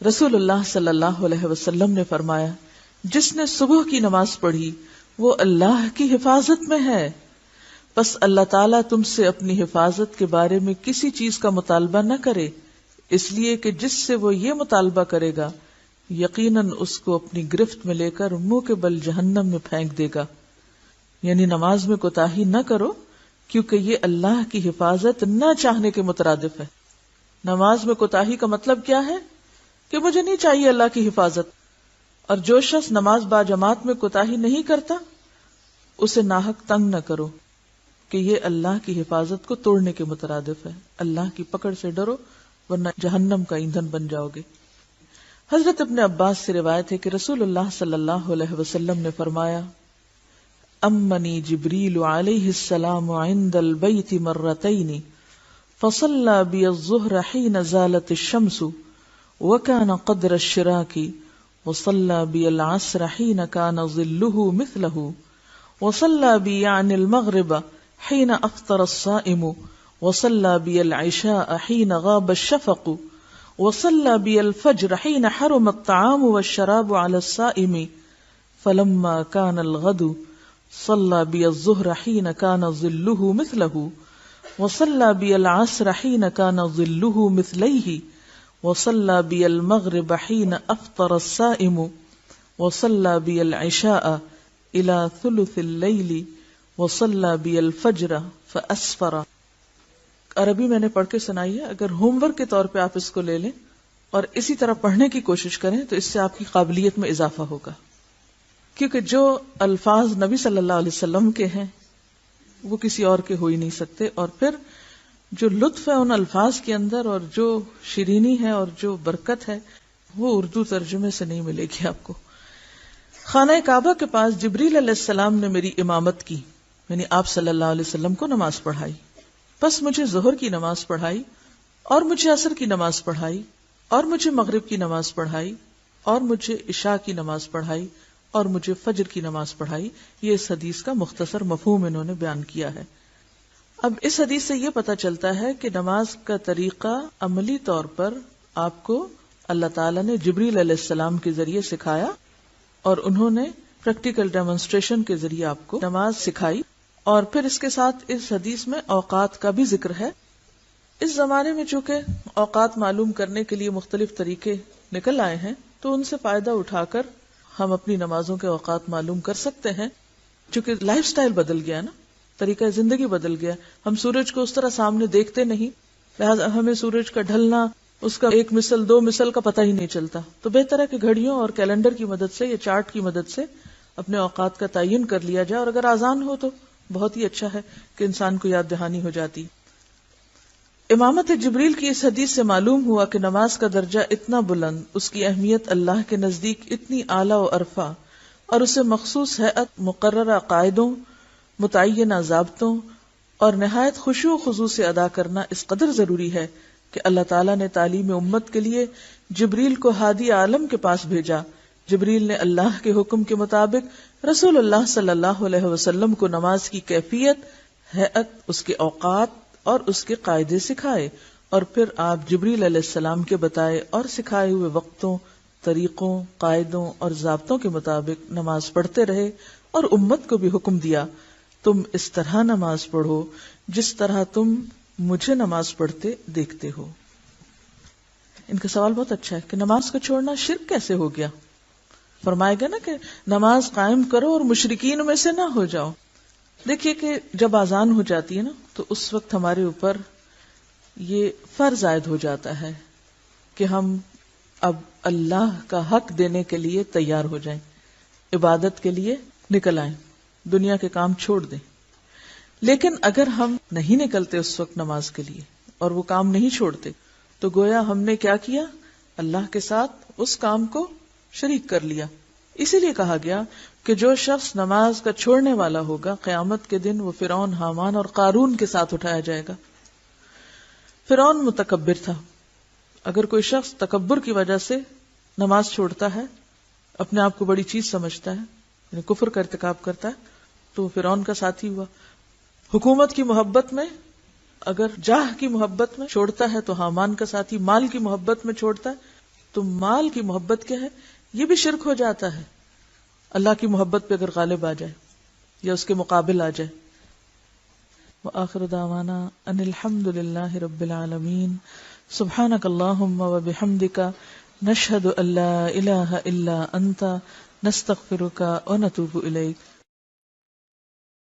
رسول اللہ صلی اللہ علیہ وسلم نے فرمایا، جس نے صبح کی نماز پڑھی وہ اللہ کی حفاظت میں ہے، بس اللہ تعالیٰ تم سے اپنی حفاظت کے بارے میں کسی چیز کا مطالبہ نہ کرے، اس لیے کہ جس سے وہ یہ مطالبہ کرے گا یقیناً اس کو اپنی گرفت میں لے کر منہ کے بل جہنم میں پھینک دے گا۔ یعنی نماز میں کوتاہی نہ کرو، کیونکہ یہ اللہ کی حفاظت نہ چاہنے کے مترادف ہے۔ نماز میں کوتاہی کا مطلب کیا ہے؟ کہ مجھے نہیں چاہیے اللہ کی حفاظت، اور جو شخص نماز با جماعت میں کوتاہی نہیں کرتا اسے ناحق تنگ نہ کرو، کہ یہ اللہ کی حفاظت کو توڑنے کے مترادف ہے۔ اللہ کی پکڑ سے ڈرو ورنہ جہنم کا ایندھن بن جاؤ گے۔ حضرت ابن عباس سے روایت ہے کہ رسول اللہ صلی اللہ علیہ وسلم نے فرمایا، امنی جبریل علیہ السلام عند البیت مرتین فصلى بی الظہر حین زالت الشمس وكان قدر الشراك وصلى بي العصر حين كان ظله مثله وصلى بي عن المغرب حين أفطر الصائم وصلى بي العشاء حين غاب الشفق وصلى بي الفجر حين حرم الطعام والشراب على الصائم فلما كان الغد صلى بي الظهر حين كان ظله مثله وصلى بي العصر حين كان ظله مثليه وصلى بي المغرب حين أفطر الصائم وصلى بي العشاء إلى ثلث الليل وصلى بي الفجر فأسفر۔ عربی میں نے پڑھ کے سنائی ہے، اگر ہوم ورک کے طور پہ آپ اس کو لے لیں اور اسی طرح پڑھنے کی کوشش کریں تو اس سے آپ کی قابلیت میں اضافہ ہوگا، کیونکہ جو الفاظ نبی صلی اللہ علیہ وسلم کے ہیں وہ کسی اور کے ہو ہی نہیں سکتے، اور پھر جو لطف ہے ان الفاظ کے اندر اور جو شیرینی ہے اور جو برکت ہے وہ اردو ترجمے سے نہیں ملے گی آپ کو۔ خانہ کعبہ کے پاس جبریل علیہ السلام نے میری امامت کی، یعنی آپ صلی اللہ علیہ وسلم کو نماز پڑھائی، پس مجھے ظہر کی نماز پڑھائی اور مجھے عصر کی نماز پڑھائی اور مجھے مغرب کی نماز پڑھائی اور مجھے عشاء کی نماز پڑھائی اور مجھے فجر کی نماز پڑھائی۔ یہ اس حدیث کا مختصر مفہوم انہوں نے بیان کیا ہے۔ اب اس حدیث سے یہ پتہ چلتا ہے کہ نماز کا طریقہ عملی طور پر آپ کو اللہ تعالیٰ نے جبریل علیہ السلام کے ذریعے سکھایا، اور انہوں نے پریکٹیکل ڈیمونسٹریشن کے ذریعے آپ کو نماز سکھائی۔ اور پھر اس کے ساتھ اس حدیث میں اوقات کا بھی ذکر ہے۔ اس زمانے میں چونکہ اوقات معلوم کرنے کے لیے مختلف طریقے نکل آئے ہیں تو ان سے فائدہ اٹھا کر ہم اپنی نمازوں کے اوقات معلوم کر سکتے ہیں، چونکہ لائف سٹائل بدل گیا نا، طریقہ زندگی بدل گیا، ہم سورج کو اس طرح سامنے دیکھتے نہیں، لہٰذا ہمیں سورج کا ڈھلنا، اس کا 1 مثل 2 مثل کا پتہ ہی نہیں چلتا۔ تو بہتر ہے کہ گھڑیوں اور کیلنڈر کی مدد سے یا چارٹ کی مدد سے اپنے اوقات کا تعین کر لیا جائے، اور اگر آسان ہو تو بہت ہی اچھا ہے کہ انسان کو یاد دہانی ہو جاتی۔ امامت جبریل کی اس حدیث سے معلوم ہوا کہ نماز کا درجہ اتنا بلند، اس کی اہمیت اللہ کے نزدیک اتنی اعلیٰ و عرفہ، اور اسے مخصوص ہیئت، مقررہ قاعدوں، متعینہ ضابطوں اور نہایت خشوع و خضوع سے ادا کرنا اس قدر ضروری ہے کہ اللہ تعالیٰ نے تعلیم امت کے لیے جبریل کو ہادی عالم کے پاس بھیجا۔ جبریل نے اللہ کے حکم کے مطابق رسول اللہ صلی اللہ علیہ وسلم کو نماز کی کیفیت، ہیئت، اس کے اوقات اور اس کے قاعدے سکھائے، اور پھر آپ جبریل علیہ السلام کے بتائے اور سکھائے ہوئے وقتوں، طریقوں، قاعدوں اور ضابطوں کے مطابق نماز پڑھتے رہے، اور امت کو بھی حکم دیا، تم اس طرح نماز پڑھو جس طرح تم مجھے نماز پڑھتے دیکھتے ہو۔ ان کا سوال بہت اچھا ہے کہ نماز کو چھوڑنا شرک کیسے ہو گیا؟ فرمایا گیا نا کہ نماز قائم کرو اور مشرکین میں سے نہ ہو جاؤ۔ دیکھیے کہ جب اذان ہو جاتی ہے نا تو اس وقت ہمارے اوپر یہ فرض عائد ہو جاتا ہے کہ ہم اب اللہ کا حق دینے کے لیے تیار ہو جائیں، عبادت کے لیے نکل آئیں، دنیا کے کام چھوڑ دیں۔ لیکن اگر ہم نہیں نکلتے اس وقت نماز کے لیے اور وہ کام نہیں چھوڑتے تو گویا ہم نے کیا کیا؟ اللہ کے ساتھ اس کام کو شریک کر لیا۔ اسی لیے کہا گیا کہ جو شخص نماز کا چھوڑنے والا ہوگا قیامت کے دن وہ فرعون، حامان اور قارون کے ساتھ اٹھایا جائے گا۔ فرعون متکبر تھا۔ اگر کوئی شخص تکبر کی وجہ سے نماز چھوڑتا ہے، اپنے آپ کو بڑی چیز سمجھتا ہے، یعنی کفر کا ارتکاب کرتا ہے، تو وہ فرعون کا ساتھی ہوا۔ حکومت کی محبت میں، اگر جاہ کی محبت میں چھوڑتا ہے تو حامان کا ساتھی، مال کی محبت میں چھوڑتا ہے تو مال کی محبت کیا ہے؟ یہ بھی شرک ہو جاتا ہے اللہ کی محبت پہ اگر غالب آ جائے یا اس کے مقابل آ جائے. وآخر دعوانا ان الحمد للہ رب العالمین. سبحانک اللہم وبحمدک نشہد ان لا الہ الا انت نستغفرک ونتوب الیک.